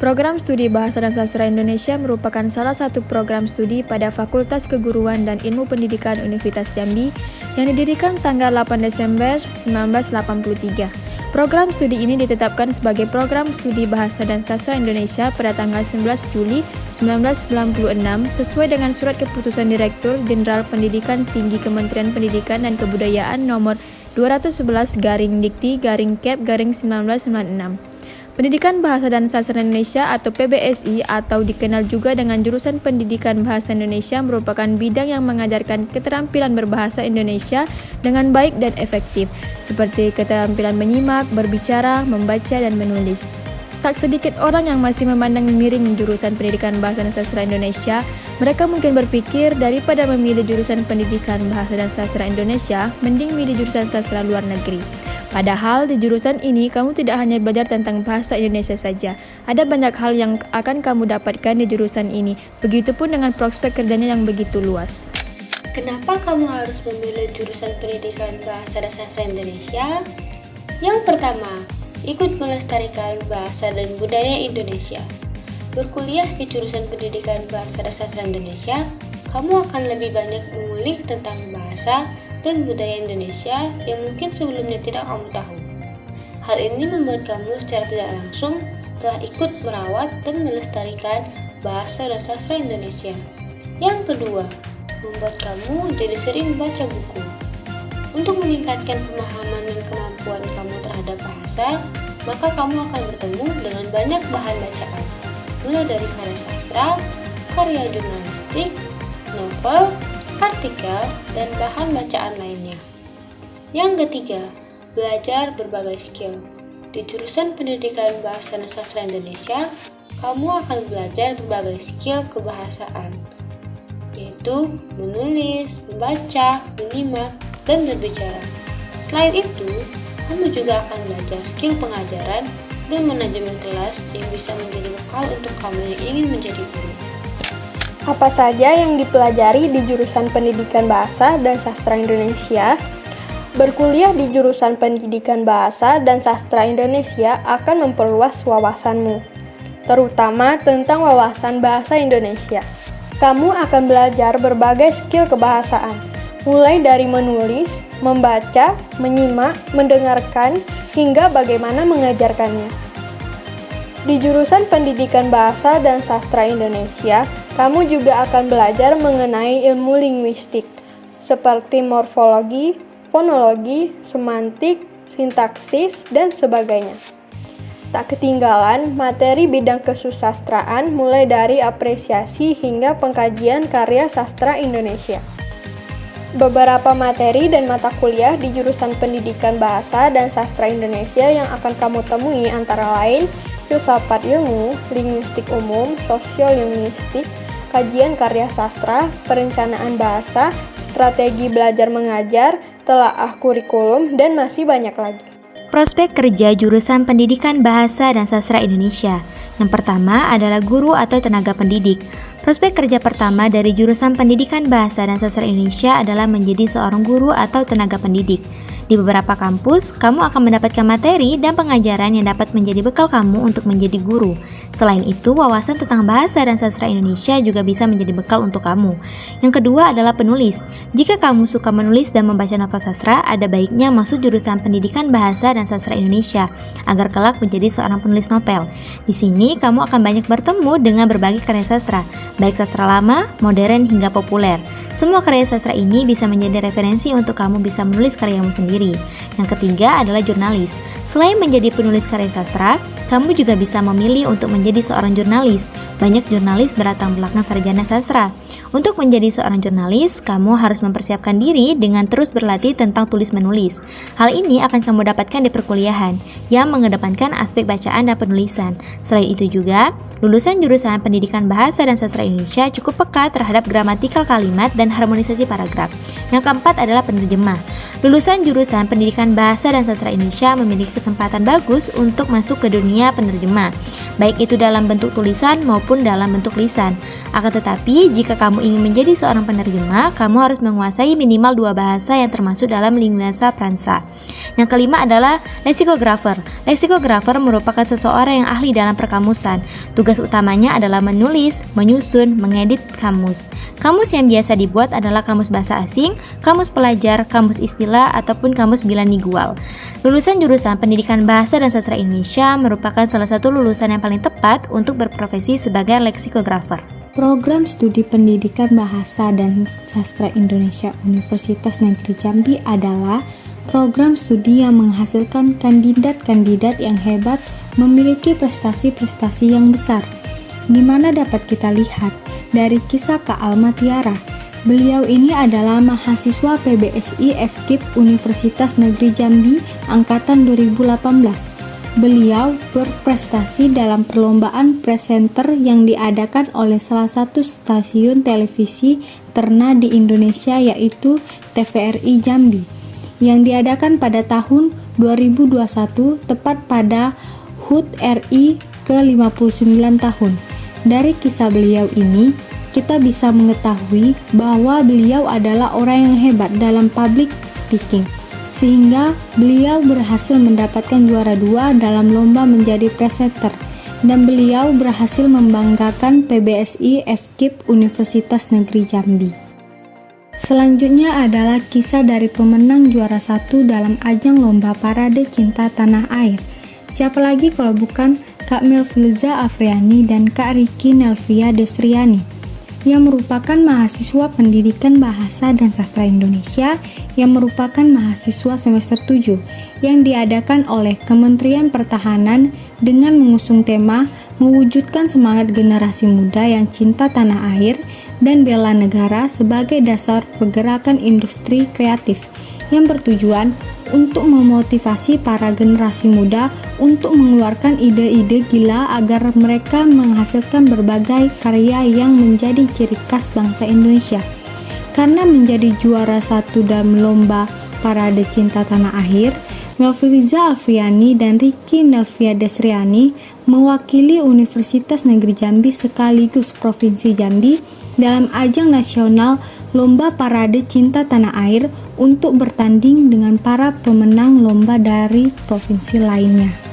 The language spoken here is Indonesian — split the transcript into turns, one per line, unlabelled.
Program Studi Bahasa dan Sastra Indonesia merupakan salah satu program studi pada Fakultas Keguruan dan Ilmu Pendidikan Universitas Jambi yang didirikan tanggal 8 Desember 1983. Program studi ini ditetapkan sebagai Program Studi Bahasa dan Sastra Indonesia pada tanggal 11 Juli 1996 sesuai dengan Surat Keputusan Direktur Jenderal Pendidikan Tinggi Kementerian Pendidikan dan Kebudayaan nomor 211-Dikti-Kep-1996. Pendidikan Bahasa dan Sastra Indonesia atau PBSI atau dikenal juga dengan jurusan Pendidikan Bahasa Indonesia merupakan bidang yang mengajarkan keterampilan berbahasa Indonesia dengan baik dan efektif, seperti keterampilan menyimak, berbicara, membaca, dan menulis. Tak sedikit orang yang masih memandang miring jurusan Pendidikan Bahasa dan Sastra Indonesia. Mereka mungkin berpikir daripada memilih jurusan Pendidikan Bahasa dan Sastra Indonesia, mending milih jurusan sastra luar negeri. Padahal di jurusan ini kamu tidak hanya belajar tentang bahasa Indonesia saja. Ada banyak hal yang akan kamu dapatkan di jurusan ini. Begitupun dengan prospek kerjanya yang begitu luas.
Kenapa kamu harus memilih jurusan Pendidikan Bahasa dan Sastra Indonesia? Yang pertama, ikut melestarikan bahasa dan budaya Indonesia. Berkuliah di jurusan Pendidikan Bahasa dan Sastra Indonesia, kamu akan lebih banyak mengulik tentang bahasa dan budaya Indonesia yang mungkin sebelumnya tidak kamu tahu. Hal ini membuat kamu secara tidak langsung telah ikut merawat dan melestarikan bahasa dan sastra Indonesia. Yang kedua, membuat kamu jadi sering baca buku. Untuk meningkatkan pemahaman dan kemampuan kamu terhadap bahasa, maka kamu akan bertemu dengan banyak bahan bacaan, mulai dari karya sastra, karya jurnalistik, novel, artikel, dan bahan bacaan lainnya. Yang ketiga, belajar berbagai skill. Di jurusan Pendidikan Bahasa dan Sastra Indonesia, kamu akan belajar berbagai skill kebahasaan, yaitu menulis, membaca, menyimak, dan berbicara. Selain itu, kamu juga akan belajar skill pengajaran dan manajemen kelas yang bisa menjadi bekal untuk kamu yang ingin menjadi guru.
Apa saja yang dipelajari di jurusan Pendidikan Bahasa dan Sastra Indonesia? Berkuliah di jurusan Pendidikan Bahasa dan Sastra Indonesia akan memperluas wawasanmu, terutama tentang wawasan bahasa Indonesia. Kamu akan belajar berbagai skill kebahasaan, mulai dari menulis, membaca, menyimak, mendengarkan, hingga bagaimana mengajarkannya. Di jurusan Pendidikan Bahasa dan Sastra Indonesia, kamu juga akan belajar mengenai ilmu linguistik, seperti morfologi, fonologi, semantik, sintaksis, dan sebagainya. Tak ketinggalan materi bidang kesusastraan mulai dari apresiasi hingga pengkajian karya sastra Indonesia. Beberapa materi dan mata kuliah di jurusan Pendidikan Bahasa dan Sastra Indonesia yang akan kamu temui antara lain filsafat ilmu, linguistik umum, sosiolinguistik, kajian karya sastra, perencanaan bahasa, strategi belajar mengajar, telaah kurikulum, dan masih banyak lagi.
Prospek kerja jurusan Pendidikan Bahasa dan Sastra Indonesia. Yang pertama adalah guru atau tenaga pendidik. Prospek kerja pertama dari jurusan Pendidikan Bahasa dan Sastra Indonesia adalah menjadi seorang guru atau tenaga pendidik. Di beberapa kampus, kamu akan mendapatkan materi dan pengajaran yang dapat menjadi bekal kamu untuk menjadi guru. Selain itu, wawasan tentang bahasa dan sastra Indonesia juga bisa menjadi bekal untuk kamu. Yang kedua adalah penulis. Jika kamu suka menulis dan membaca novel sastra, ada baiknya masuk jurusan Pendidikan Bahasa dan Sastra Indonesia agar kelak menjadi seorang penulis novel. Di sini, kamu akan banyak bertemu dengan berbagai karya sastra, baik sastra lama, modern, hingga populer. Semua karya sastra ini bisa menjadi referensi untuk kamu bisa menulis karyamu sendiri. Yang ketiga adalah jurnalis. Selain menjadi penulis karya sastra, kamu juga bisa memilih untuk menjadi seorang jurnalis. Banyak jurnalis berlatar belakang sarjana sastra. Untuk menjadi seorang jurnalis, kamu harus mempersiapkan diri dengan terus berlatih tentang tulis-menulis. Hal ini akan kamu dapatkan di perkuliahan, yang mengedepankan aspek bacaan dan penulisan. Selain itu juga, lulusan jurusan Pendidikan Bahasa dan Sastra Indonesia cukup peka terhadap gramatikal kalimat dan harmonisasi paragraf. Yang keempat adalah penerjemah. Lulusan jurusan Pendidikan Bahasa dan Sastra Indonesia memiliki kesempatan bagus untuk masuk ke dunia penerjemah, baik itu dalam bentuk tulisan maupun dalam bentuk lisan. Akan tetapi, jika kamu kamu ingin menjadi seorang penerjemah, kamu harus menguasai minimal 2 bahasa yang termasuk dalam lingkunasa Fransa. Yang kelima adalah leksikografer. Leksikografer merupakan seseorang yang ahli dalam perkamusan. Tugas utamanya adalah menulis, menyusun, mengedit kamus. Kamus yang biasa dibuat adalah kamus bahasa asing, kamus pelajar, kamus istilah, ataupun kamus bilingual. Lulusan jurusan Pendidikan Bahasa dan Sastra Indonesia merupakan salah satu lulusan yang paling tepat untuk berprofesi sebagai leksikografer.
Program Studi Pendidikan Bahasa dan Sastra Indonesia Universitas Negeri Jambi adalah program studi yang menghasilkan kandidat-kandidat yang hebat memiliki prestasi-prestasi yang besar. Di mana dapat kita lihat dari kisah Kak Alma Tiara. Beliau ini adalah mahasiswa PBSI FKIP Universitas Negeri Jambi angkatan 2018. Beliau berprestasi dalam perlombaan presenter yang diadakan oleh salah satu stasiun televisi terna di Indonesia yaitu TVRI Jambi yang diadakan pada tahun 2021 tepat pada HUT RI ke-59 tahun. Dari kisah beliau ini, kita bisa mengetahui bahwa beliau adalah orang yang hebat dalam public speaking, sehingga beliau berhasil mendapatkan juara 2 dalam lomba menjadi presenter, dan beliau berhasil membanggakan PBSI FKIP Universitas Negeri Jambi. Selanjutnya adalah kisah dari pemenang juara 1 dalam ajang lomba Parade Cinta Tanah Air. Siapa lagi kalau bukan Kak Melfilza Afriani dan Kak Riki Nelvia Desriani, yang merupakan mahasiswa Pendidikan Bahasa dan Sastra Indonesia yang merupakan mahasiswa semester 7 yang diadakan oleh Kementerian Pertahanan dengan mengusung tema mewujudkan semangat generasi muda yang cinta tanah air dan bela negara sebagai dasar pergerakan industri kreatif yang bertujuan untuk memotivasi para generasi muda untuk mengeluarkan ide-ide gila agar mereka menghasilkan berbagai karya yang menjadi ciri khas bangsa Indonesia. Karena menjadi juara 1 dalam lomba Parade Cinta Tanah Air, Melfilza Afriani dan Riki Nelvia Desriani mewakili Universitas Negeri Jambi sekaligus Provinsi Jambi dalam ajang nasional Lomba Parade Cinta Tanah Air untuk bertanding dengan para pemenang lomba dari provinsi lainnya.